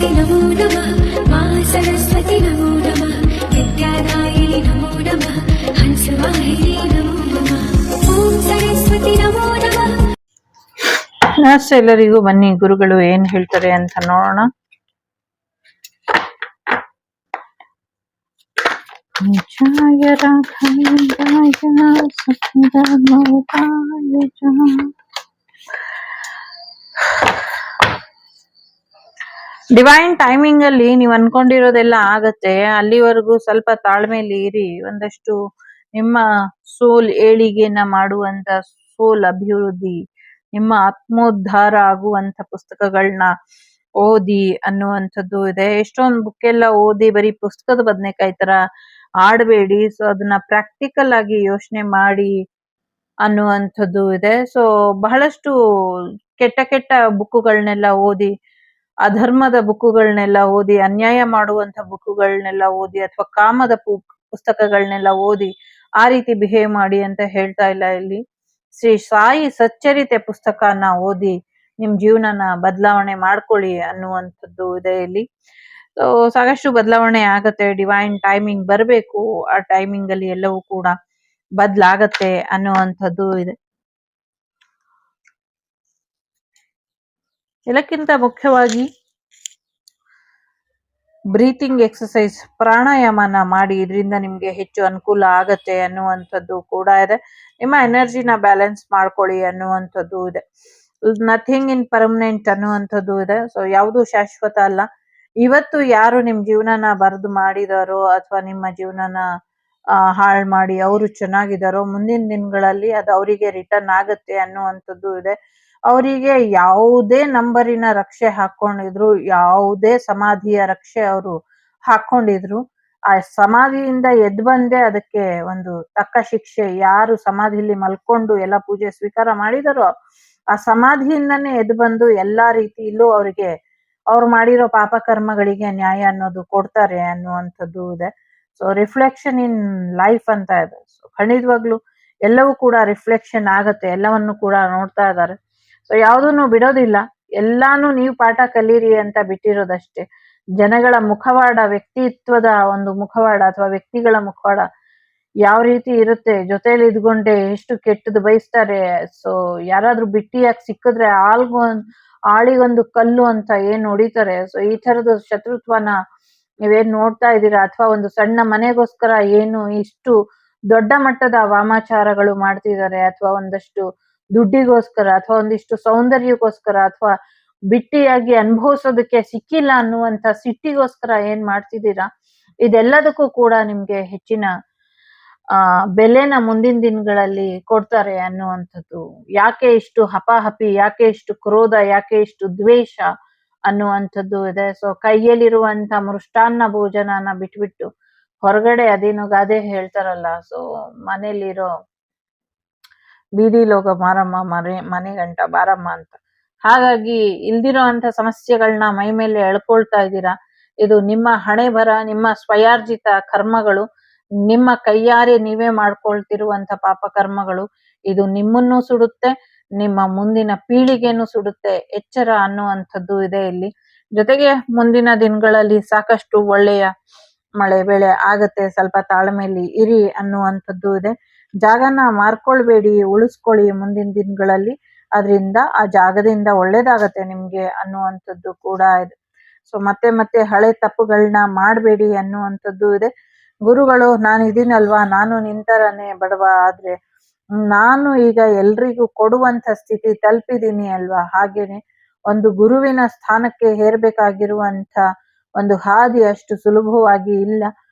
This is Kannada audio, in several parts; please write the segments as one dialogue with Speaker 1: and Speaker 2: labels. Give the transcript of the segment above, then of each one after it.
Speaker 1: सरस्वती नमो नमः मा सरस्वती नमो नमः विद्यादायिनी नमो नमः हंसवाहिनी नमो नमः ओम सरस्वती नमो नमः।
Speaker 2: ನಮಸ್ತೆ ಎಲ್ಲರಿಗೂ. ಬನ್ನಿ ಗುರುಗಳು ಏನ್ ಹೇಳ್ತಾರೆ ಅಂತ ನೋಡೋಣ. ಜಯ ರಾಘವೇಂದ್ರಾಯ ಸತ್ಯಧರ್ಮರತಾಯ ಚ. ಡಿವೈನ್ ಟೈಮಿಂಗ್ ಅಲ್ಲಿ ನೀವು ಅನ್ಕೊಂಡಿರೋದೆಲ್ಲ ಆಗತ್ತೆ. ಅಲ್ಲಿವರೆಗೂ ಸ್ವಲ್ಪ ತಾಳ್ಮೆಯಲ್ಲಿ ಇರಿ. ಒಂದಷ್ಟು ನಿಮ್ಮ ಸೋಲ್ ಏಳಿಗೆನ ಮಾಡುವಂತ, ಸೋಲ್ ಅಭಿವೃದ್ಧಿ, ನಿಮ್ಮ ಆತ್ಮೋದ್ಧಾರ ಆಗುವಂತ ಪುಸ್ತಕಗಳನ್ನ ಓದಿ ಅನ್ನುವಂಥದ್ದು ಇದೆ. ಎಷ್ಟೊಂದು ಬುಕ್ ಎಲ್ಲ ಓದಿ ಬರೀ ಪುಸ್ತಕದ ಬದನೆಕಾಯಿ ತರ ಆಡಬೇಡಿ. ಸೊ ಅದನ್ನ ಪ್ರಾಕ್ಟಿಕಲ್ ಆಗಿ ಯೋಚನೆ ಮಾಡಿ ಅನ್ನುವಂಥದ್ದು ಇದೆ. ಸೊ ಬಹಳಷ್ಟು ಕೆಟ್ಟ ಕೆಟ್ಟ ಬುಕ್ಕುಗಳನ್ನೆಲ್ಲ ಓದಿ, ಅಧರ್ಮದ ಬುಕ್ಕುಗಳನ್ನೆಲ್ಲ ಓದಿ, ಅನ್ಯಾಯ ಮಾಡುವಂತ ಬುಕ್ಕುಗಳನ್ನೆಲ್ಲ ಓದಿ, ಅಥವಾ ಕಾಮದ ಪುಸ್ತಕಗಳನ್ನೆಲ್ಲ ಓದಿ ಆ ರೀತಿ ಬಿಹೇವ್ ಮಾಡಿ ಅಂತ ಹೇಳ್ತಾ ಇಲ್ಲ. ಇಲ್ಲಿ ಶ್ರೀ ಸಾಯಿ ಸಚ್ಚರಿತೆ ಪುಸ್ತಕನ ಓದಿ ನಿಮ್ ಜೀವನನ ಬದಲಾವಣೆ ಮಾಡ್ಕೊಳ್ಳಿ ಅನ್ನುವಂಥದ್ದು ಇದೆ ಇಲ್ಲಿ. ಸೊ ಸಾಕಷ್ಟು ಬದಲಾವಣೆ ಆಗತ್ತೆ. ಡಿವೈನ್ ಟೈಮಿಂಗ್ ಬರಬೇಕು. ಆ ಟೈಮಿಂಗ್ ಅಲ್ಲಿ ಎಲ್ಲವೂ ಕೂಡ ಬದಲಾಗತ್ತೆ ಅನ್ನುವಂಥದ್ದು ಇದೆ. ಎಲ್ಲಕ್ಕಿಂತ ಮುಖ್ಯವಾಗಿ ಬ್ರೀತಿಂಗ್ ಎಕ್ಸಸೈಸ್, ಪ್ರಾಣಾಯಾಮನ ಮಾಡಿ. ಇದರಿಂದ ನಿಮ್ಗೆ ಹೆಚ್ಚು ಅನುಕೂಲ ಆಗತ್ತೆ ಅನ್ನುವಂಥದ್ದು ಕೂಡ ಇದೆ. ನಿಮ್ಮ ಎನರ್ಜಿನ ಬ್ಯಾಲೆನ್ಸ್ ಮಾಡ್ಕೊಳ್ಳಿ ಅನ್ನುವಂಥದ್ದು ಇದೆ. ನಥಿಂಗ್ ಇನ್ ಪರ್ಮನೆಂಟ್ ಅನ್ನುವಂಥದ್ದು ಇದೆ. ಸೊ ಯಾವುದು ಶಾಶ್ವತ ಅಲ್ಲ. ಇವತ್ತು ಯಾರು ನಿಮ್ ಜೀವನನ ಬರೆದು ಮಾಡಿದಾರೋ ಅಥವಾ ನಿಮ್ಮ ಜೀವನನ ಹಾಳು ಮಾಡಿ ಅವರು ಚೆನ್ನಾಗಿದಾರೋ, ಮುಂದಿನ ದಿನಗಳಲ್ಲಿ ಅದು ಅವರಿಗೆ ರಿಟರ್ನ್ ಆಗತ್ತೆ ಅನ್ನುವಂಥದ್ದು ಇದೆ. ಅವರಿಗೆ ಯಾವುದೇ ನಂಬರಿನ ರಕ್ಷೆ ಹಾಕೊಂಡಿದ್ರು, ಯಾವುದೇ ಸಮಾಧಿಯ ರಕ್ಷೆ ಅವರು ಹಾಕೊಂಡಿದ್ರು, ಆ ಸಮಾಧಿಯಿಂದ ಎದ್ದು ಬಂದೆ ಅದಕ್ಕೆ ಒಂದು ತಕ್ಕ ಶಿಕ್ಷೆ. ಯಾರು ಸಮಾಧಿಯಲ್ಲಿ ಮಲ್ಕೊಂಡು ಎಲ್ಲ ಪೂಜೆ ಸ್ವೀಕಾರ ಮಾಡಿದಾರೋ ಆ ಸಮಾಧಿಯಿಂದನೇ ಎದ್ದು ಬಂದು ಎಲ್ಲಾ ರೀತಿಯಲ್ಲೂ ಅವರಿಗೆ ಅವ್ರು ಮಾಡಿರೋ ಪಾಪ ಕರ್ಮಗಳಿಗೆ ನ್ಯಾಯ ಅನ್ನೋದು ಕೊಡ್ತಾರೆ ಅನ್ನುವಂಥದ್ದು ಇದೆ. ಸೊ ರಿಫ್ಲೆಕ್ಷನ್ ಇನ್ ಲೈಫ್ ಅಂತ ಇದೆ. ಸೊ ಖಂಡಿತವಾಗ್ಲು ಎಲ್ಲವೂ ಕೂಡ ರಿಫ್ಲೆಕ್ಷನ್ ಆಗತ್ತೆ. ಎಲ್ಲವನ್ನು ಕೂಡ ನೋಡ್ತಾ ಇದ್ದಾರೆ. ಸೊ ಯಾವುದನ್ನು ಬಿಡೋದಿಲ್ಲ. ಎಲ್ಲಾನು ನೀವು ಪಾಠ ಕಲೀರಿ ಅಂತ ಬಿಟ್ಟಿರೋದಷ್ಟೇ. ಜನಗಳ ಮುಖವಾಡ, ವ್ಯಕ್ತಿತ್ವದ ಒಂದು ಮುಖವಾಡ ಅಥವಾ ವ್ಯಕ್ತಿಗಳ ಮುಖವಾಡ ಯಾವ ರೀತಿ ಇರುತ್ತೆ, ಜೊತೆಲಿ ಇದ್ಕೊಂಡೆ ಎಷ್ಟು ಕೆಟ್ಟದ್ದು ಬಯಸ್ತಾರೆ. ಸೊ ಯಾರಾದ್ರೂ ಬಿಟ್ಟಿಯಾಗಿ ಸಿಕ್ಕಿದ್ರೆ ಆಳಿಗೊಂದು ಕಲ್ಲು ಅಂತ ಏನ್ ಹೊಡಿತಾರೆ. ಸೊ ಈ ತರದ ಶತ್ರುತ್ವನ ನೀವೇನ್ ನೋಡ್ತಾ ಇದ್ದೀರಾ, ಅಥವಾ ಒಂದು ಸಣ್ಣ ಮನೆಗೋಸ್ಕರ ಏನು ಇಷ್ಟು ದೊಡ್ಡ ಮಟ್ಟದ ವಾಮಾಚಾರಗಳು ಮಾಡ್ತಿದ್ದಾರೆ, ಅಥವಾ ಒಂದಷ್ಟು ದುಡ್ಡಿಗೋಸ್ಕರ, ಅಥವಾ ಒಂದಿಷ್ಟು ಸೌಂದರ್ಯಕ್ಕೋಸ್ಕರ, ಅಥವಾ ಬಿಟ್ಟಿಯಾಗಿ ಅನುಭವಿಸೋದಕ್ಕೆ ಸಿಕ್ಕಿಲ್ಲ ಅನ್ನುವಂತ ಸಿಟ್ಟಿಗೋಸ್ಕರ ಏನ್ ಮಾಡ್ತಿದ್ದೀರಾ, ಇದೆಲ್ಲದಕ್ಕೂ ಕೂಡ ನಿಮ್ಗೆ ಹೆಚ್ಚಿನ ಬೆಲೆನ ಮುಂದಿನ ದಿನಗಳಲ್ಲಿ ಕೊಡ್ತಾರೆ ಅನ್ನುವಂಥದ್ದು. ಯಾಕೆ ಇಷ್ಟು ಹಪಾಹಪಿ, ಯಾಕೆ ಇಷ್ಟು ಕ್ರೋಧ, ಯಾಕೆ ಇಷ್ಟು ದ್ವೇಷ ಅನ್ನುವಂಥದ್ದು ಇದೆ. ಸೊ ಕೈಯಲ್ಲಿರುವಂತ ಮೃಷ್ಟಾನ್ನ ಭೋಜನನ ಬಿಟ್ಬಿಟ್ಟು ಹೊರಗಡೆ ಅದೇನೋ ಗಾದೆ ಹೇಳ್ತಾರಲ್ಲ, ಸೊ ಮನೇಲಿರೋ ಬೀದಿ ಲೋಗ ಮಾರಮ್ಮ, ಮನೆ ಗಂಟ ಬಾರಮ್ಮ ಅಂತ. ಹಾಗಾಗಿ ಇಲ್ದಿರೋ ಅಂತ ಸಮಸ್ಯೆಗಳನ್ನ ಮೈ ಮೇಲೆ ಎಳ್ಕೊಳ್ತಾ ಇದ್ದೀರಾ. ಇದು ನಿಮ್ಮ ಹಣೆ ಬರ, ನಿಮ್ಮ ಸ್ವಯಾರ್ಜಿತ ಕರ್ಮಗಳು, ನಿಮ್ಮ ಕೈಯಾರೆ ನೀವೇ ಮಾಡ್ಕೊಳ್ತಿರುವಂತ ಪಾಪ ಕರ್ಮಗಳು. ಇದು ನಿಮ್ಮನ್ನು ಸುಡುತ್ತೆ, ನಿಮ್ಮ ಮುಂದಿನ ಪೀಳಿಗೆಯನ್ನು ಸುಡುತ್ತೆ. ಎಚ್ಚರ ಅನ್ನುವಂಥದ್ದು ಇದೆ ಇಲ್ಲಿ. ಜೊತೆಗೆ ಮುಂದಿನ ದಿನಗಳಲ್ಲಿ ಸಾಕಷ್ಟು ಒಳ್ಳೆಯ ಮಳೆ ಬೆಳೆ ಆಗತ್ತೆ. ಸ್ವಲ್ಪ ತಾಳ್ಮೆಯಲ್ಲಿ ಇರಿ ಅನ್ನುವಂಥದ್ದು ಇದೆ. ಜಾಗನ ಮಾರ್ಕೊಳ್ಬೇಡಿ, ಉಳಿಸ್ಕೊಳ್ಳಿ ಮುಂದಿನ ದಿನಗಳಲ್ಲಿ. ಅದರಿಂದ ಆ ಜಾಗದಿಂದ ಒಳ್ಳೇದಾಗತ್ತೆ ನಿಮ್ಗೆ ಅನ್ನುವಂಥದ್ದು ಕೂಡ ಇದೆ. ಸೊ ಮತ್ತೆ ಮತ್ತೆ ಹಳೆ ತಪ್ಪುಗಳನ್ನ ಮಾಡಬೇಡಿ ಅನ್ನುವಂಥದ್ದು ಇದೆ. ಗುರುಗಳು, ನಾನು ಇದೀನಲ್ವಾ, ನಾನು ನಿಂತರನೇ ಬಡವ, ಆದ್ರೆ ನಾನು ಈಗ ಎಲ್ರಿಗೂ ಕೊಡುವಂತ ಸ್ಥಿತಿ ತಲುಪಿದೀನಿ ಅಲ್ವಾ. ಹಾಗೇನೆ ಒಂದು ಗುರುವಿನ ಸ್ಥಾನಕ್ಕೆ ಹೇರ್ಬೇಕಾಗಿರುವಂತ ಒಂದು ಹಾದಿ ಅಷ್ಟು ಸುಲಭವಾಗಿ ಇಲ್ಲ.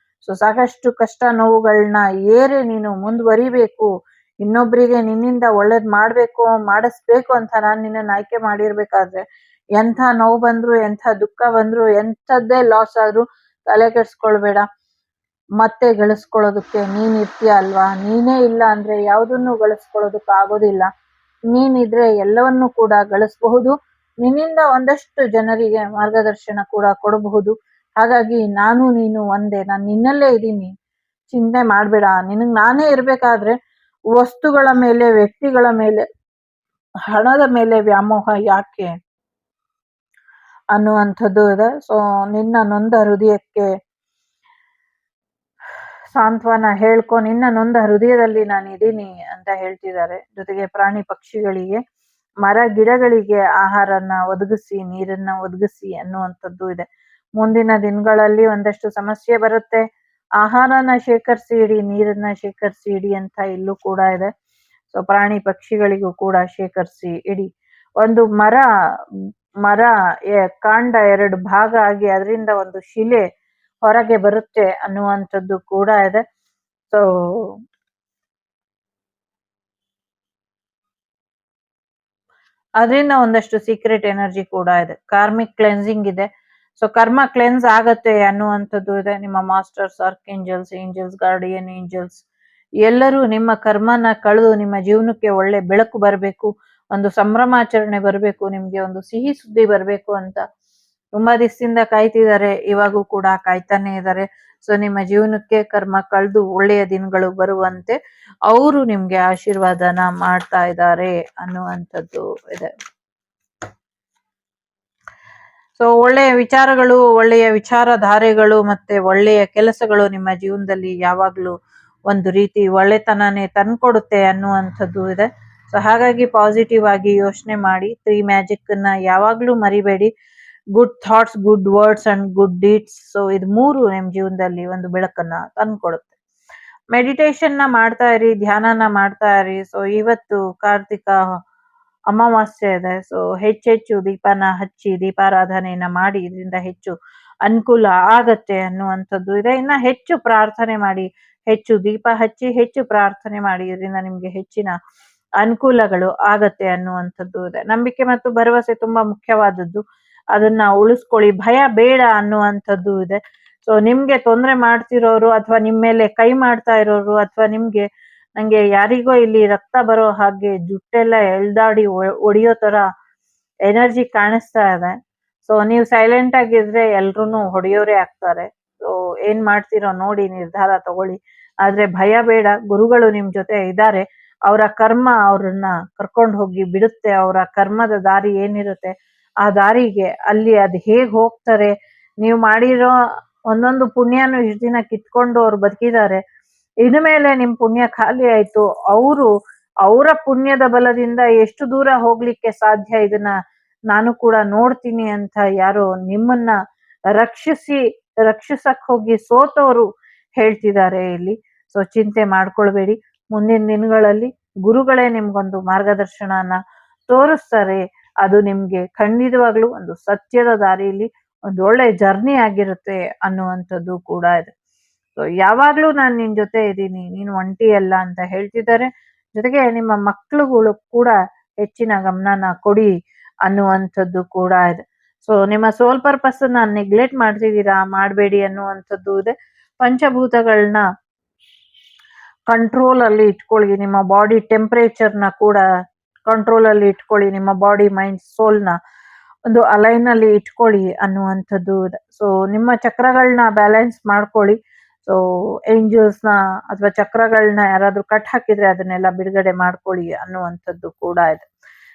Speaker 2: ಸೊ ಸಾಕಷ್ಟು ಕಷ್ಟ ನೋವುಗಳನ್ನ ಏರೆ ನೀನು ಮುಂದುವರಿಬೇಕು. ಇನ್ನೊಬ್ರಿಗೆ ನಿನ್ನಿಂದ ಒಳ್ಳೇದ್ ಮಾಡ್ಬೇಕು, ಮಾಡಿಸ್ಬೇಕು ಅಂತ ನಾನ್ ನಿನ್ನ ಆಯ್ಕೆ ಮಾಡಿರ್ಬೇಕಾದ್ರೆ ಎಂಥ ನೋವು ಬಂದ್ರು, ಎಂಥ ದುಃಖ ಬಂದ್ರು, ಎಂಥದ್ದೇ ಲಾಸ್ ಆದ್ರೂ ತಲೆ ಕೆಡ್ಸ್ಕೊಳ್ಬೇಡ. ಮತ್ತೆ ಗಳಿಸ್ಕೊಳ್ಳೋದಕ್ಕೆ ನೀನ್ ಇರ್ತೀಯ ಅಲ್ವಾ. ನೀನೇ ಇಲ್ಲ ಅಂದ್ರೆ ಯಾವುದನ್ನು ಗಳಿಸ್ಕೊಳ್ಳೋದಕ್ಕೆ ಆಗೋದಿಲ್ಲ. ನೀನಿದ್ರೆ ಎಲ್ಲವನ್ನೂ ಕೂಡ ಗಳಿಸಬಹುದು. ನಿನ್ನಿಂದ ಒಂದಷ್ಟು ಜನರಿಗೆ ಮಾರ್ಗದರ್ಶನ ಕೂಡ ಕೊಡಬಹುದು. ಹಾಗಾಗಿ ನಾನು ನೀನು ಒಂದೇ, ನಾನು ನಿನ್ನಲ್ಲೇ ಇದ್ದೀನಿ, ಚಿಂತೆ ಮಾಡ್ಬೇಡ. ನಿನಗ್ ನಾನೇ ಇರ್ಬೇಕಾದ್ರೆ ವಸ್ತುಗಳ ಮೇಲೆ, ವ್ಯಕ್ತಿಗಳ ಮೇಲೆ, ಹಣದ ಮೇಲೆ ವ್ಯಾಮೋಹ ಯಾಕೆ? ಅನ್ನುವಂಥದ್ದು ಇದೆ. ಸೊ ನಿನ್ನ ನೊಂದ ಹೃದಯಕ್ಕೆ ಸಾಂತ್ವನ ಹೇಳ್ಕೊ, ನಿನ್ನ ನೊಂದ ಹೃದಯದಲ್ಲಿ ನಾನು ಇದೀನಿ ಅಂತ ಹೇಳ್ತಿದ್ದಾರೆ. ಜೊತೆಗೆ ಪ್ರಾಣಿ ಪಕ್ಷಿಗಳಿಗೆ, ಮರ ಗಿಡಗಳಿಗೆ ಆಹಾರನ ಒದಗಿಸಿ, ನೀರನ್ನ ಒದಗಿಸಿ ಅನ್ನುವಂಥದ್ದು ಇದೆ. ಮುಂದಿನ ದಿನಗಳಲ್ಲಿ ಒಂದಷ್ಟು ಸಮಸ್ಯೆ ಬರುತ್ತೆ. ಆಹಾರನ ಶೇಖರಿಸಿ ಇಡಿ, ನೀರನ್ನ ಶೇಖರಿಸಿ ಇಡಿ ಅಂತ ಇಲ್ಲೂ ಕೂಡ ಇದೆ. ಸೊ ಪ್ರಾಣಿ ಪಕ್ಷಿಗಳಿಗೂ ಕೂಡ ಶೇಖರಿಸಿ ಇಡಿ. ಒಂದು ಮರ ಕಾಂಡ 2 ಭಾಗ ಆಗಿ ಅದರಿಂದ ಒಂದು ಶಿಲೆ ಹೊರಗೆ ಬರುತ್ತೆ ಅನ್ನುವಂಥದ್ದು ಕೂಡ ಇದೆ. ಸೊ ಅದರಿಂದ ಒಂದಷ್ಟು ಸೀಕ್ರೆಟ್ ಎನರ್ಜಿ ಕೂಡ ಇದೆ. ಕಾರ್ಮಿಕ್ ಕ್ಲೆನ್ಸಿಂಗ್ ಇದೆ. ಸೊ ಕರ್ಮ ಕ್ಲೆನ್ಸ್ ಆಗತ್ತೆ ಅನ್ನುವಂಥದ್ದು ಇದೆ. ನಿಮ್ಮ masters, arc angels, guardian angels ಎಲ್ಲರೂ ನಿಮ್ಮ ಕರ್ಮನ ಕಳೆದು ನಿಮ್ಮ ಜೀವನಕ್ಕೆ ಒಳ್ಳೆ ಬೆಳಕು ಬರಬೇಕು, ಒಂದು ಸಂಭ್ರಮಾಚರಣೆ ಬರಬೇಕು, ನಿಮ್ಗೆ ಒಂದು ಸಿಹಿ ಸುದ್ದಿ ಬರಬೇಕು ಅಂತ ತುಂಬಾ ದಿವಸದಿಂದ ಕಾಯ್ತಿದ್ದಾರೆ. ಇವಾಗೂ ಕೂಡ ಕಾಯ್ತಾನೆ ಇದ್ದಾರೆ. ಸೊ ನಿಮ್ಮ ಜೀವನಕ್ಕೆ ಕರ್ಮ ಕಳೆದು ಒಳ್ಳೆಯ ದಿನಗಳು ಬರುವಂತೆ ಅವರು ನಿಮ್ಗೆ ಆಶೀರ್ವಾದನ ಮಾಡ್ತಾ ಇದ್ದಾರೆ ಅನ್ನುವಂಥದ್ದು ಇದೆ. ಸೊ ಒಳ್ಳೆಯ ವಿಚಾರಗಳು, ಒಳ್ಳೆಯ ವಿಚಾರಧಾರೆಗಳು ಮತ್ತೆ ಒಳ್ಳೆಯ ಕೆಲಸಗಳು ನಿಮ್ಮ ಜೀವನದಲ್ಲಿ ಯಾವಾಗ್ಲೂ ಒಂದು ರೀತಿ ಒಳ್ಳೆತನನೇ ತಂದ್ಕೊಡುತ್ತೆ ಅನ್ನುವಂಥದ್ದು ಇದೆ. ಸೊ ಹಾಗಾಗಿ ಪಾಸಿಟಿವ್ ಆಗಿ ಯೋಚನೆ ಮಾಡಿ. 3 ಮ್ಯಾಜಿಕ್ ನ ಯಾವಾಗ್ಲೂ ಮರಿಬೇಡಿ. Good thoughts, good words and good deeds. So ಇದು 3 ನಿಮ್ ಜೀವನದಲ್ಲಿ ಒಂದು ಬೆಳಕನ್ನ ತಂದ್ಕೊಡುತ್ತೆ. ಮೆಡಿಟೇಷನ್ ನ ಮಾಡ್ತಾ ಇರಿ, ಧ್ಯಾನನ ಮಾಡ್ತಾ ಇರಿ. ಸೊ ಇವತ್ತು ಕಾರ್ತಿಕ ಅಮಾವಾಸ್ಯೆ ಇದೆ. ಸೊ ಹೆಚ್ಚೆಚ್ಚು ದೀಪನ ಹಚ್ಚಿ ದೀಪಾರಾಧನೆಯನ್ನ ಮಾಡಿ, ಇದರಿಂದ ಹೆಚ್ಚು ಅನುಕೂಲ ಆಗತ್ತೆ ಅನ್ನುವಂಥದ್ದು ಇದೆ. ಇನ್ನ ಹೆಚ್ಚು ಪ್ರಾರ್ಥನೆ ಮಾಡಿ, ಹೆಚ್ಚು ದೀಪ ಹಚ್ಚಿ, ಹೆಚ್ಚು ಪ್ರಾರ್ಥನೆ ಮಾಡಿ, ಇದರಿಂದ ನಿಮ್ಗೆ ಹೆಚ್ಚಿನ ಅನುಕೂಲಗಳು ಆಗತ್ತೆ ಅನ್ನುವಂಥದ್ದು ಇದೆ. ನಂಬಿಕೆ ಮತ್ತು ಭರವಸೆ ತುಂಬಾ ಮುಖ್ಯವಾದದ್ದು, ಅದನ್ನ ಉಳಿಸ್ಕೊಳ್ಳಿ. ಭಯ ಬೇಡ ಅನ್ನುವಂಥದ್ದು ಇದೆ. ಸೊ ನಿಮ್ಗೆ ತೊಂದರೆ ಮಾಡ್ತಿರೋರು ಅಥವಾ ನಿಮ್ ಮೇಲೆ ಕೈ ಮಾಡ್ತಾ ಇರೋರು ಅಥವಾ ನಂಗೆ ಯಾರಿಗೋ ಇಲ್ಲಿ ರಕ್ತ ಬರೋ ಹಾಗೆ ಜುಟ್ಟೆಲ್ಲ ಎಳ್ದಾಡಿ ಒಡೆಯೋ ತರ ಎನರ್ಜಿ ಕಾಣಿಸ್ತಾ ಇದೆ. ಸೊ ನೀವು ಸೈಲೆಂಟ್ ಆಗಿದ್ರೆ ಎಲ್ರು ಹೊಡೆಯೋರೇ ಆಗ್ತಾರೆ. ಸೊ ಏನ್ ಮಾಡ್ತಿರೋ ನೋಡಿ ನಿರ್ಧಾರ ತಗೊಳ್ಳಿ. ಆದ್ರೆ ಭಯ ಬೇಡ, ಗುರುಗಳು ನಿಮ್ ಜೊತೆ ಇದ್ದಾರೆ. ಅವರ ಕರ್ಮ ಅವ್ರನ್ನ ಕರ್ಕೊಂಡು ಹೋಗಿ ಬಿಡುತ್ತೆ. ಅವರ ಕರ್ಮದ ದಾರಿ ಏನಿರುತ್ತೆ ಆ ದಾರಿಗೆ ಅಲ್ಲಿ ಅದ್ ಹೇಗ್ ಹೋಗ್ತಾರೆ. ನೀವು ಮಾಡಿರೋ ಒಂದೊಂದು ಪುಣ್ಯನು ಇಷ್ಟ ದಿನ ಕಿತ್ಕೊಂಡು ಅವ್ರು ಬದುಕಿದ್ದಾರೆ. ಇನ್ಮೇಲೆ ನಿಮ್ ಪುಣ್ಯ ಖಾಲಿ ಆಯ್ತು. ಅವರ ಪುಣ್ಯದ ಬಲದಿಂದ ಎಷ್ಟು ದೂರ ಹೋಗ್ಲಿಕ್ಕೆ ಸಾಧ್ಯ ಇದನ್ನ ನಾನು ಕೂಡ ನೋಡ್ತೀನಿ ಅಂತ ಯಾರೋ ನಿಮ್ಮನ್ನ ರಕ್ಷಿಸಕ್ ಹೋಗಿ ಸೋತವರು ಹೇಳ್ತಿದ್ದಾರೆ ಇಲ್ಲಿ. ಸೊ ಚಿಂತೆ ಮಾಡ್ಕೊಳ್ಬೇಡಿ. ಮುಂದಿನ ದಿನಗಳಲ್ಲಿ ಗುರುಗಳೇ ನಿಮ್ಗೊಂದು ಮಾರ್ಗದರ್ಶನನ ತೋರಿಸ್ತಾರೆ. ಅದು ನಿಮ್ಗೆ ಖಂಡಿತವಾಗ್ಲೂ ಒಂದು ಸತ್ಯದ ದಾರಿಯಲ್ಲಿ ಒಂದು ಒಳ್ಳೆ ಜರ್ನಿ ಆಗಿರುತ್ತೆ ಅನ್ನುವಂಥದ್ದು ಕೂಡ ಇದೆ. ಸೊ ಯಾವಾಗ್ಲೂ ನಾನು ನಿನ್ ಜೊತೆ ಇದ್ದೀನಿ, ನೀನು ಒಂಟಿ ಅಲ್ಲ ಅಂತ ಹೇಳ್ತಿದ್ದಾರೆ. ಜೊತೆಗೆ ನಿಮ್ಮ ಮಕ್ಳುಗಳು ಕೂಡ ಹೆಚ್ಚಿನ ಗಮನನ ಕೊಡಿ ಅನ್ನುವಂಥದ್ದು ಕೂಡ ಇದೆ. ಸೊ ನಿಮ್ಮ ಸೋಲ್ ಪರ್ಪಸ್ ನೆಗ್ಲೆಕ್ಟ್ ಮಾಡ್ತಿದ್ದೀರಾ, ಮಾಡಬೇಡಿ ಅನ್ನುವಂಥದ್ದು ಇದೆ. ಪಂಚಭೂತಗಳನ್ನ ಕಂಟ್ರೋಲ್ ಅಲ್ಲಿ ಇಟ್ಕೊಳ್ಳಿ. ನಿಮ್ಮ ಬಾಡಿ ಟೆಂಪರೇಚರ್ನ ಕೂಡ ಕಂಟ್ರೋಲ್ ಅಲ್ಲಿ ಇಟ್ಕೊಳ್ಳಿ. ನಿಮ್ಮ ಬಾಡಿ, ಮೈಂಡ್, ಸೋಲ್ನ ಒಂದು ಅಲೈನ್ ಅಲ್ಲಿ ಇಟ್ಕೊಳ್ಳಿ ಅನ್ನುವಂಥದ್ದು ಇದೆ. ಸೊ ನಿಮ್ಮ ಚಕ್ರಗಳನ್ನ ಬ್ಯಾಲೆನ್ಸ್ ಮಾಡ್ಕೊಳ್ಳಿ. ಸೊ ಏಂಜಲ್ಸ್ನ ಅಥವಾ ಚಕ್ರಗಳನ್ನ ಯಾರಾದ್ರೂ ಕಟ್ ಹಾಕಿದ್ರೆ ಅದನ್ನೆಲ್ಲ ಬಿಡುಗಡೆ ಮಾಡ್ಕೊಳ್ಳಿ ಅನ್ನುವಂಥದ್ದು ಕೂಡ ಇದೆ.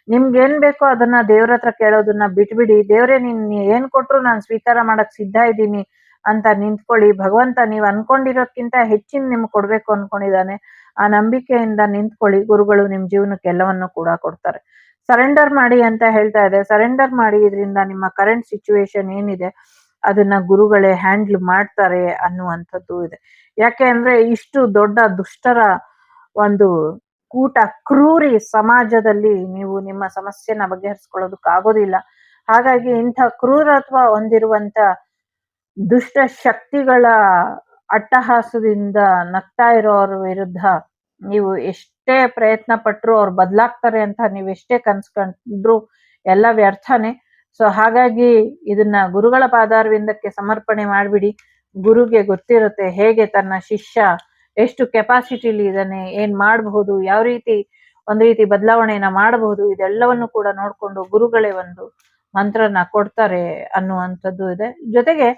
Speaker 2: ನಿಮ್ಗೆ ಏನ್ ಬೇಕೋ ಅದನ್ನ ದೇವ್ರ ಹತ್ರ ಕೇಳೋದನ್ನ ಬಿಟ್ಬಿಡಿ. ದೇವ್ರೆ ನೀನ್ ಏನ್ ಕೊಟ್ರು ನಾನು ಸ್ವೀಕಾರ ಮಾಡಕ್ ಸಿದ್ಧ ಇದ್ದೀನಿ ಅಂತ ನಿಂತ್ಕೊಳ್ಳಿ. ಭಗವಂತ ನೀವ್ ಅನ್ಕೊಂಡಿರೋದ್ಕಿಂತ ಹೆಚ್ಚಿನ ನಿಮ್ಗೆ ಕೊಡ್ಬೇಕು ಅನ್ಕೊಂಡಿದ್ದಾನೆ. ಆ ನಂಬಿಕೆಯಿಂದ ನಿಂತ್ಕೊಳ್ಳಿ. ಗುರುಗಳು ನಿಮ್ ಜೀವನಕ್ಕೆ ಎಲ್ಲವನ್ನು ಕೂಡ ಕೊಡ್ತಾರೆ. ಸರೆಂಡರ್ ಮಾಡಿ ಅಂತ ಹೇಳ್ತಾ ಇದೆ. ಸರೆಂಡರ್ ಮಾಡಿ. ಇದರಿಂದ ನಿಮ್ಮ ಕರೆಂಟ್ ಸಿಚುವೇಶನ್ ಏನಿದೆ ಅದನ್ನ ಗುರುಗಳೇ ಹ್ಯಾಂಡಲ್ ಮಾಡ್ತಾರೆ ಅನ್ನುವಂಥದ್ದು ಇದೆ. ಯಾಕೆ ಅಂದ್ರೆ ಇಷ್ಟು ದೊಡ್ಡ ದುಷ್ಟರ ಒಂದು ಕೂಟ, ಕ್ರೂರಿ ಸಮಾಜದಲ್ಲಿ ನೀವು ನಿಮ್ಮ ಸಮಸ್ಯೆನ ಬಗೆಹರಿಸ್ಕೊಳ್ಳೋದಕ್ಕಾಗೋದಿಲ್ಲ. ಹಾಗಾಗಿ ಇಂಥ ಕ್ರೂರತ್ವ ಹೊಂದಿರುವಂತ ದುಷ್ಟ ಶಕ್ತಿಗಳ ಅಟ್ಟಹಾಸದಿಂದ ನಗ್ತಾ ಇರೋರ ವಿರುದ್ಧ ನೀವು ಎಷ್ಟೇ ಪ್ರಯತ್ನ ಪಟ್ರು ಅವ್ರು ಬದಲಾಗ್ತಾರೆ ಅಂತ ನೀವು ಎಷ್ಟೇ ಕನ್ಸ್ಕೊಂಡ್ರು ಎಲ್ಲ ವ್ಯರ್ಥನೇ. ಸೊ ಹಾಗಾಗಿ ಇದನ್ನ ಗುರುಗಳ ಪಾದಾರವಿಂದಕ್ಕೆ ಸಮರ್ಪಣೆ ಮಾಡ್ಬಿಡಿ. ಗುರುಗೆ ಗೊತ್ತಿರುತ್ತೆ ಹೇಗೆ ತನ್ನ ಶಿಷ್ಯ ಎಷ್ಟು ಕೆಪಾಸಿಟಿಲಿ ಇದ್ದಾನೆ, ಏನ್ ಮಾಡಬಹುದು, ಯಾವ ರೀತಿ ಒಂದ್ ರೀತಿ ಬದಲಾವಣೆಯನ್ನ ಮಾಡಬಹುದು, ಇದೆಲ್ಲವನ್ನು ಕೂಡ ನೋಡ್ಕೊಂಡು ಗುರುಗಳೇ ಒಂದು ಮಂತ್ರನ ಕೊಡ್ತಾರೆ ಅನ್ನುವಂಥದ್ದು ಇದೆ. ಜೊತೆಗೆ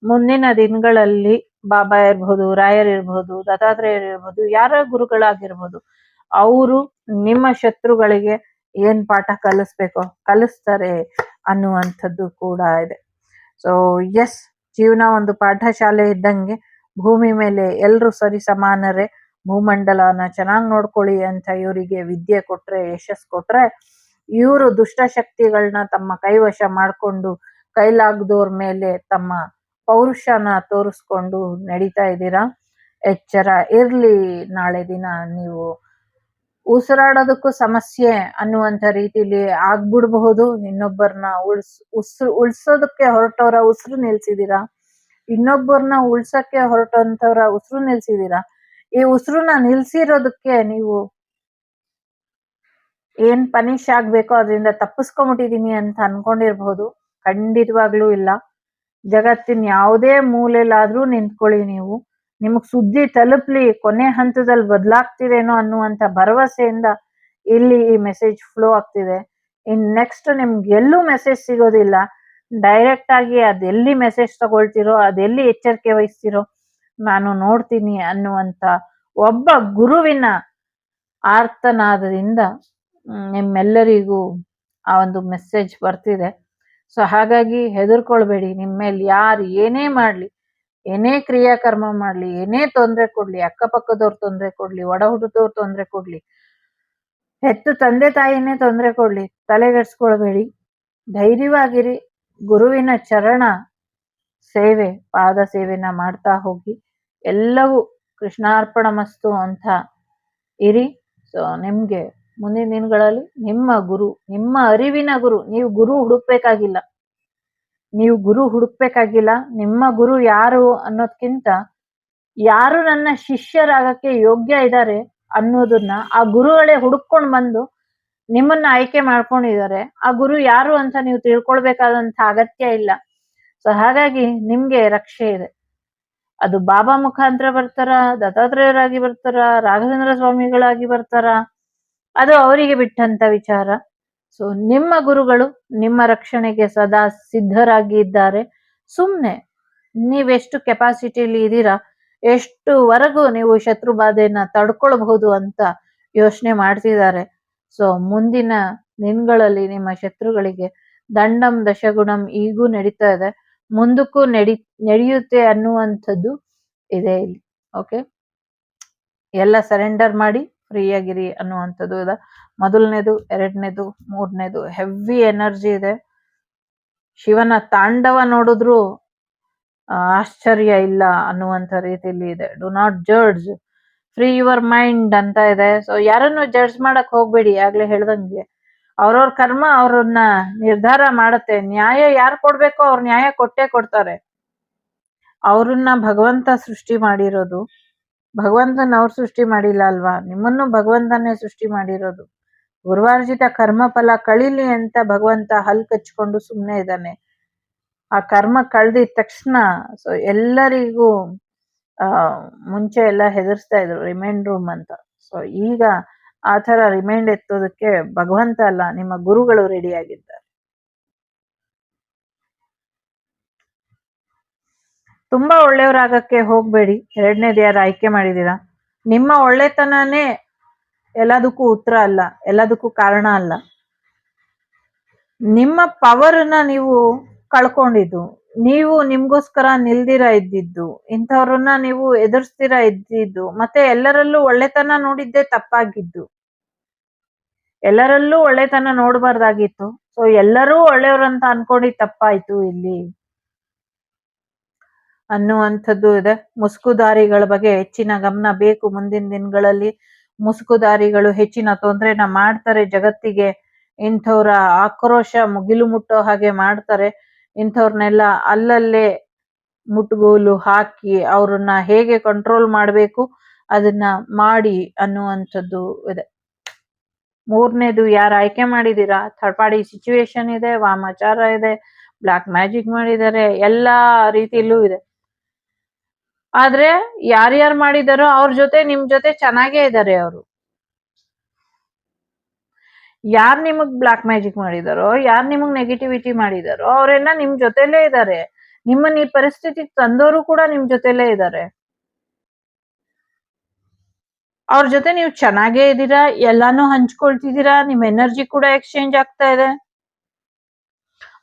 Speaker 2: ಮುಂದಿನ ದಿನಗಳಲ್ಲಿ ಬಾಬಾ ಇರ್ಬಹುದು, ರಾಯರ್ ಇರ್ಬಹುದು, ದತ್ತಾತ್ರೇಯರ್ ಇರ್ಬಹುದು, ಯಾರ ಗುರುಗಳಾಗಿರ್ಬಹುದು, ಅವರು ನಿಮ್ಮ ಶತ್ರುಗಳಿಗೆ ಏನ್ ಪಾಠ ಕಲಿಸ್ಬೇಕೋ ಕಲಿಸ್ತಾರೆ ಅನ್ನುವಂಥದ್ದು ಕೂಡ ಇದೆ. ಸೊ ಎಸ್, ಜೀವನ ಒಂದು ಪಾಠಶಾಲೆ ಇದ್ದಂಗೆ. ಭೂಮಿ ಮೇಲೆ ಎಲ್ರೂ ಸರಿ ಸಮಾನರೇ. ಭೂಮಂಡಲನ ಚೆನ್ನಾಗಿ ನೋಡ್ಕೊಳ್ಳಿ ಅಂತ ಇವರಿಗೆ ವಿದ್ಯೆ ಕೊಟ್ರೆ, ಯಶಸ್ ಕೊಟ್ರೆ, ಇವರು ದುಷ್ಟಶಕ್ತಿಗಳನ್ನ ತಮ್ಮ ಕೈವಶ ಮಾಡ್ಕೊಂಡು ಕೈಲಾಗದವ್ರ ಮೇಲೆ ತಮ್ಮ ಪೌರುಷನ ತೋರಿಸ್ಕೊಂಡು ನಡೀತಾ ಇದ್ದೀರಾ. ಎಚ್ಚರ ಇರ್ಲಿ. ನಾಳೆ ದಿನ ನೀವು ಉಸಿರಾಡೋದಕ್ಕೂ ಸಮಸ್ಯೆ ಅನ್ನುವಂಥ ರೀತಿಲಿ ಆಗ್ಬಿಡ್ಬಹುದು. ಇನ್ನೊಬ್ಬರನ್ನ ಉಳ್ಸೋದಕ್ಕೆ ಹೊರಟವರ ಉಸಿರು ನಿಲ್ಸಿದೀರಾ, ಇನ್ನೊಬ್ಬರನ್ನ ಉಳ್ಸಕ್ಕೆ ಹೊರಟಂತವ್ರ ಉಸಿರು ನಿಲ್ಸಿದೀರಾ. ಈ ಉಸಿರನ್ನ ನಿಲ್ಸಿರೋದಕ್ಕೆ ನೀವು ಏನ್ ಪನಿಷ್ ಆಗ್ಬೇಕೋ ಅದರಿಂದ ತಪ್ಪಿಸ್ಕೊಂಬಿಟ್ಟಿದೀನಿ ಅಂತ ಅನ್ಕೊಂಡಿರ್ಬಹುದು. ಖಂಡಿತವಾಗ್ಲೂ ಇಲ್ಲ. ಜಗತ್ತಿನ ಯಾವುದೇ ಮೂಲೆಲಾದ್ರೂ ನಿಂತ್ಕೊಳ್ಳಿ ನೀವು, ನಿಮಗ್ ಸುದ್ದಿ ತಲುಪ್ಲಿ, ಕೊನೆ ಹಂತದಲ್ಲಿ ಬದಲಾಗ್ತಿರೇನೋ ಅನ್ನುವಂಥ ಭರವಸೆಯಿಂದ ಇಲ್ಲಿ ಈ ಮೆಸೇಜ್ ಫ್ಲೋ ಆಗ್ತಿದೆ. ಇನ್ ನೆಕ್ಸ್ಟ್ ನಿಮ್ಗೆ ಎಲ್ಲೂ ಮೆಸೇಜ್ ಸಿಗೋದಿಲ್ಲ. ಡೈರೆಕ್ಟ್ ಆಗಿ ಅದೆಲ್ಲಿ ಮೆಸೇಜ್ ತಗೊಳ್ತಿರೋ, ಅದೆಲ್ಲಿ ಎಚ್ಚರಿಕೆ ವಹಿಸ್ತಿರೋ ನಾನು ನೋಡ್ತೀನಿ ಅನ್ನುವಂಥ ಒಬ್ಬ ಗುರುವಿನ ಆರ್ತನಾದದಿಂದ ನಿಮ್ಮೆಲ್ಲರಿಗೂ ಆ ಒಂದು ಮೆಸೇಜ್ ಬರ್ತಿದೆ. ಸೊ ಹಾಗಾಗಿ ಹೆದರ್ಕೊಳ್ಬೇಡಿ. ನಿಮ್ಮ ಮೇಲೆ ಯಾರು ಏನೇ ಮಾಡ್ಲಿ, ಏನೇ ಕ್ರಿಯಾಕರ್ಮ ಮಾಡ್ಲಿ, ಏನೇ ತೊಂದರೆ ಕೊಡ್ಲಿ, ಅಕ್ಕಪಕ್ಕದವ್ರು ತೊಂದರೆ ಕೊಡ್ಲಿ, ಒಡ ಹುಟ್ಟಿದವ್ರು ತೊಂದರೆ ಕೊಡ್ಲಿ, ಹೆತ್ತು ತಂದೆ ತಾಯಿನೇ ತೊಂದರೆ ಕೊಡ್ಲಿ, ತಲೆಗೆಡ್ಸ್ಕೊಳ್ಬೇಡಿ. ಧೈರ್ಯವಾಗಿರಿ. ಗುರುವಿನ ಚರಣ ಸೇವೆ, ಪಾದ ಸೇವೆನ ಮಾಡ್ತಾ ಹೋಗಿ. ಎಲ್ಲವೂ ಕೃಷ್ಣಾರ್ಪಣ ಮಸ್ತು ಅಂತ ಇರಿ. ಸೊ ನಿಮ್ಗೆ ಮುಂದಿನ ದಿನಗಳಲ್ಲಿ ನಿಮ್ಮ ಗುರು, ನಿಮ್ಮ ಅರಿವಿನ ಗುರು, ನೀವು ಗುರು ಹುಡುಕ್ಬೇಕಾಗಿಲ್ಲ. ನಿಮ್ಮ ಗುರು ಯಾರು ಅನ್ನೋದ್ಕಿಂತ ಯಾರು ನನ್ನ ಶಿಷ್ಯರಾಗಕ್ಕೆ ಯೋಗ್ಯ ಇದ್ದಾರೆ ಅನ್ನೋದನ್ನ ಆ ಗುರುಗಳೇ ಹುಡುಕೊಂಡು ಬಂದು ನಿಮ್ಮನ್ನ ಆಯ್ಕೆ ಮಾಡ್ಕೊಂಡಿದ್ದಾರೆ. ಆ ಗುರು ಯಾರು ಅಂತ ನೀವು ತಿಳ್ಕೊಳ್ಬೇಕಾದಂತ ಅಗತ್ಯ ಇಲ್ಲ. ಸೊ ಹಾಗಾಗಿ ನಿಮ್ಗೆ ರಕ್ಷೆ ಇದೆ. ಅದು ಬಾಬಾ ಮುಖಾಂತರ ಬರ್ತಾರ, ದತ್ತಾತ್ರೇಯರಾಗಿ ಬರ್ತಾರ, ರಾಘವೇಂದ್ರ ಸ್ವಾಮಿಗಳಾಗಿ ಬರ್ತಾರ, ಅದು ಅವರಿಗೆ ಬಿಟ್ಟಂತ ವಿಚಾರ. ಸೊ ನಿಮ್ಮ ಗುರುಗಳು ನಿಮ್ಮ ರಕ್ಷಣೆಗೆ ಸದಾ ಸಿದ್ಧರಾಗಿ ಇದ್ದಾರೆ. ಸುಮ್ನೆ ನೀವೆಷ್ಟು ಕೆಪಾಸಿಟಿಲಿ ಇದ್ದೀರಾ, ಎಷ್ಟುವರೆಗೂ ನೀವು ಶತ್ರು ಬಾಧೆಯನ್ನ ತಡ್ಕೊಳ್ಬಹುದು ಅಂತ ಯೋಚನೆ ಮಾಡ್ತಿದ್ದಾರೆ. ಸೊ ಮುಂದಿನ ದಿನಗಳಲ್ಲಿ ನಿಮ್ಮ ಶತ್ರುಗಳಿಗೆ ದಂಡಂ ದಶಗುಣಂ ಈಗೂ ನಡೀತಾ ಇದೆ, ಮುಂದಕ್ಕೂ ನಡೆಯುತ್ತೆ ಅನ್ನುವಂಥದ್ದು ಇದೆ ಇಲ್ಲಿ. ಓಕೆ, ಎಲ್ಲ ಸರೆಂಡರ್ ಮಾಡಿ ಫ್ರೀ ಆಗಿರಿ ಅನ್ನುವಂಥದ್ದು ಇದೆ. ಮೊದಲನೇದು, ಎರಡನೇದು, ಮೂರನೇದು ಹೆವಿ ಎನರ್ಜಿ ಇದೆ. ಶಿವನ ತಾಂಡವ ನೋಡಿದ್ರು ಆಶ್ಚರ್ಯ ಇಲ್ಲ ಅನ್ನುವಂಥ ರೀತಿಯಲ್ಲಿ ಇದೆ. Do not judge, free your mind ಅಂತ ಇದೆ. ಸೊ ಯಾರನ್ನು ಜಡ್ಜ್ ಮಾಡಕ್ ಹೋಗ್ಬೇಡಿ. ಆಗ್ಲೇ ಹೇಳ್ದಂಗೆ ಅವ್ರವ್ರ ಕರ್ಮ ಅವ್ರನ್ನ ನಿರ್ಧಾರ ಮಾಡತ್ತೆ. ನ್ಯಾಯ ಯಾರು ಕೊಡ್ಬೇಕೋ ಅವ್ರ ನ್ಯಾಯ ಕೊಟ್ಟೇ ಕೊಡ್ತಾರೆ. ಅವ್ರನ್ನ ಭಗವಂತ ಸೃಷ್ಟಿ ಮಾಡಿರೋದು. ಭಗವಂತನ ಅವ್ರು ಸೃಷ್ಟಿ ಮಾಡಿಲ್ಲ ಅಲ್ವಾ, ನಿಮ್ಮನ್ನು ಭಗವಂತನೇ ಸೃಷ್ಟಿ ಮಾಡಿರೋದು. ಗುರುವಾರ್ಜಿತ ಕರ್ಮ ಫಲ ಕಳೀಲಿ ಅಂತ ಭಗವಂತ ಹಲ್ ಕಚ್ಕೊಂಡು ಸುಮ್ಮನೆ ಇದ್ದಾನೆ. ಆ ಕರ್ಮ ಕಳ್ದಿದ ತಕ್ಷಣ ಸೊ ಎಲ್ಲರಿಗೂ ಮುಂಚೆ ಎಲ್ಲ ಹೆದರ್ಸ್ತಾ ಇದ್ರು ರಿಮೈಂಡ್ ರೂಮ್ ಅಂತ. ಸೊ ಈಗ ಆ ತರ ರಿಮೈಂಡ್ ಎತ್ತೋದಕ್ಕೆ ಭಗವಂತ ಅಲ್ಲ, ನಿಮ್ಮ ಗುರುಗಳು ರೆಡಿ ಆಗಿದ್ದಾರೆ. ತುಂಬಾ ಒಳ್ಳೆಯವರಾಗಕ್ಕೆ ಹೋಗ್ಬೇಡಿ. ಎರಡನೇದು ಯಾರು ಆಯ್ಕೆ ಮಾಡಿದೀರಾ, ನಿಮ್ಮ ಒಳ್ಳೆತನನೇ ಎಲ್ಲದಕ್ಕೂ ಉತ್ತರ ಅಲ್ಲ, ಎಲ್ಲದಕ್ಕೂ ಕಾರಣ ಅಲ್ಲ. ನಿಮ್ಮ ಪವರ್ನ ನೀವು ಕಳ್ಕೊಂಡಿದ್ದು, ನೀವು ನಿಮ್ಗೋಸ್ಕರ ನಿಲ್ದಿರ ಇದ್ದಿದ್ದು, ಇಂಥವ್ರನ್ನ ನೀವು ಎದುರಿಸ್ತೀರಾ ಇದ್ದಿದ್ದು, ಮತ್ತೆ ಎಲ್ಲರಲ್ಲೂ ಒಳ್ಳೆತನ ನೋಡಿದ್ದೇ ತಪ್ಪಾಗಿದ್ದು. ಎಲ್ಲರಲ್ಲೂ ಒಳ್ಳೆತನ ನೋಡ್ಬಾರ್ದಾಗಿತ್ತು. ಸೊ ಎಲ್ಲರೂ ಒಳ್ಳೆಯವ್ರಂತ ಅನ್ಕೊಂಡಿದ್ ತಪ್ಪಾಯ್ತು ಇಲ್ಲಿ ಅನ್ನುವಂಥದ್ದು ಇದೆ. ಮುಸುಕುದಾರಿಗಳ ಬಗ್ಗೆ ಹೆಚ್ಚಿನ ಗಮನ ಬೇಕು ಮುಂದಿನ ದಿನಗಳಲ್ಲಿ. ಮುಸುಕುದಾರಿಗಳು ಹೆಚ್ಚಿನ ತೊಂದರೆನ ಮಾಡ್ತಾರೆ ಜಗತ್ತಿಗೆ. ಇಂಥವ್ರ ಆಕ್ರೋಶ ಮುಗಿಲು ಮುಟ್ಟೋ ಹಾಗೆ ಮಾಡ್ತಾರೆ. ಇಂಥವ್ರನ್ನೆಲ್ಲ ಅಲ್ಲಲ್ಲೇ ಮುಟ್ಗೋಲು ಹಾಕಿ ಅವ್ರನ್ನ ಹೇಗೆ ಕಂಟ್ರೋಲ್ ಮಾಡ್ಬೇಕು ಅದನ್ನ ಮಾಡಿ ಅನ್ನುವಂಥದ್ದು ಇದೆ. ಮೂರನೇದು ಯಾರು ಆಯ್ಕೆ ಮಾಡಿದೀರಾ, ಥರ್ಡ್ ಪಾರ್ಟಿ ಸಿಚುವೇಶನ್ ಇದೆ, ವಾಮಾಚಾರ ಇದೆ, ಬ್ಲಾಕ್ ಮ್ಯಾಜಿಕ್ ಮಾಡಿದ್ದಾರೆ, ಎಲ್ಲಾ ರೀತಿಯಲ್ಲೂ ಇದೆ. ಆದ್ರೆ ಯಾರ್ಯಾರು ಮಾಡಿದಾರೋ ಅವ್ರ ಜೊತೆ ನಿಮ್ ಜೊತೆ ಚೆನ್ನಾಗೇ ಇದ್ದಾರೆ. ಅವರು ಯಾರ್ ನಿಮಗ್ ಬ್ಲಾಕ್ ಮ್ಯಾಜಿಕ್ ಮಾಡಿದಾರೋ, ಯಾರ್ ನಿಮಗ್ ನೆಗೆಟಿವಿಟಿ ಮಾಡಿದಾರೋ ಅವರೆಲ್ಲ ನಿಮ್ ಜೊತೆಲೇ ಇದ್ದಾರೆ. ನಿಮ್ಮನ್ನ ಈ ಪರಿಸ್ಥಿತಿಗೆ ತಂದವರು ಕೂಡ ನಿಮ್ ಜೊತೆಲೇ ಇದ್ದಾರೆ. ಅವ್ರ ಜೊತೆ ನೀವು ಚೆನ್ನಾಗೇ ಇದ್ದೀರಾ, ಎಲ್ಲಾನು ಹಂಚ್ಕೊಳ್ತಿದ್ದೀರಾ, ನಿಮ್ ಎನರ್ಜಿ ಕೂಡ ಎಕ್ಸ್ಚೇಂಜ್ ಆಗ್ತಾ ಇದೆ.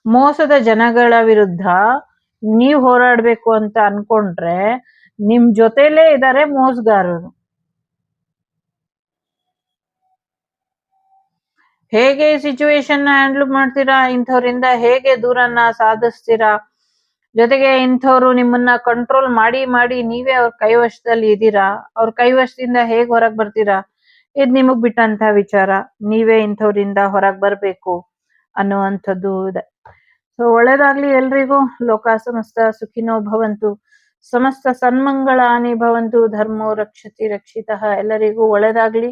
Speaker 2: ಮೋಸದ ಜನಗಳ ವಿರುದ್ಧ ನೀವ್ ಹೋರಾಡ್ಬೇಕು ಅಂತ ಅನ್ಕೊಂಡ್ರೆ ನಿಮ್ ಜೊತೆಲೇ ಇದಾರೆ ಮೋಸಗಾರರು. ಹೇಗೆ ಸಿಚುವೇಶನ್ ಹ್ಯಾಂಡಲ್ ಮಾಡ್ತೀರಾ, ಇಂಥವ್ರಿಂದ ಹೇಗೆ ದೂರನ್ನ ಸಾಧಿಸ್ತೀರಾ, ಜೊತೆಗೆ ಇಂಥವ್ರು ನಿಮ್ಮನ್ನ ಕಂಟ್ರೋಲ್ ಮಾಡಿ ಮಾಡಿ ನೀವೇ ಅವ್ರ ಕೈವಶದಲ್ಲಿ ಇದ್ದೀರಾ, ಅವ್ರ ಕೈವಶದಿಂದ ಹೇಗ್ ಹೊರಗ್ ಬರ್ತೀರಾ, ಇದ್ ನಿಮಗ್ ಬಿಟ್ಟಂತ ವಿಚಾರ. ನೀವೇ ಇಂಥವ್ರಿಂದ ಹೊರಗ್ ಬರ್ಬೇಕು ಅನ್ನುವಂಥದ್ದು ಇದೆ. ಸೊ ಒಳ್ಳೇದಾಗ್ಲಿ ಎಲ್ರಿಗೂ. ಲೋಕ ಸಮಸ್ತ ಸುಖಿನೋ ಭವಂತು, ಸಮಸ್ತ ಸನ್ಮಂಗಳಾನಿ ಭವಂತು, ಧರ್ಮೋ ರಕ್ಷತಿ ರಕ್ಷಿತಃ. ಎಲ್ಲರಿಗೂ ಒಳ್ಳೇದಾಗ್ಲಿ.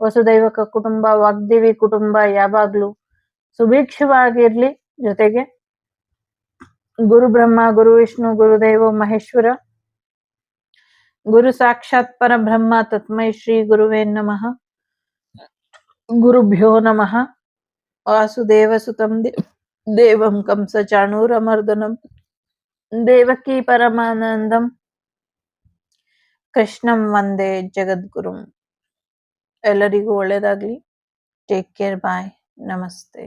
Speaker 2: ವಸುದೈವಕ ಕುಟುಂಬ, ವಾಗ್ದೇವಿ ಕುಟುಂಬ ಯಾವಾಗ್ಲೂ ಸುಭಿಕ್ಷವಾಗಿರ್ಲಿ. ಜೊತೆಗೆ ಗುರು ಬ್ರಹ್ಮ, ಗುರು ವಿಷ್ಣು, ಗುರುದೇವ ಮಹೇಶ್ವರ, ಗುರು ಸಾಕ್ಷಾತ್ ಪರಬ್ರಹ್ಮ ತಸ್ಮೈ ಶ್ರೀ ಗುರುವೇ ನಮಃ. ಗುರುಭ್ಯೋ ನಮಃ. ವಾಸುದೇವ ಸುತಂ ದೇವಂ ಕಂಸ ಚಾಣೂರಮರ್ದನಂ ದೇವಕಿ ಪರಮಾನಂದಂ ಕೃಷ್ಣಂ ವಂದೇ ಜಗದ್ಗುರುಂ. ಎಲ್ಲರಿಗೂ ಒಳ್ಳೇದಾಗ್ಲಿ. Take care. ಬಾಯ್. ನಮಸ್ತೆ.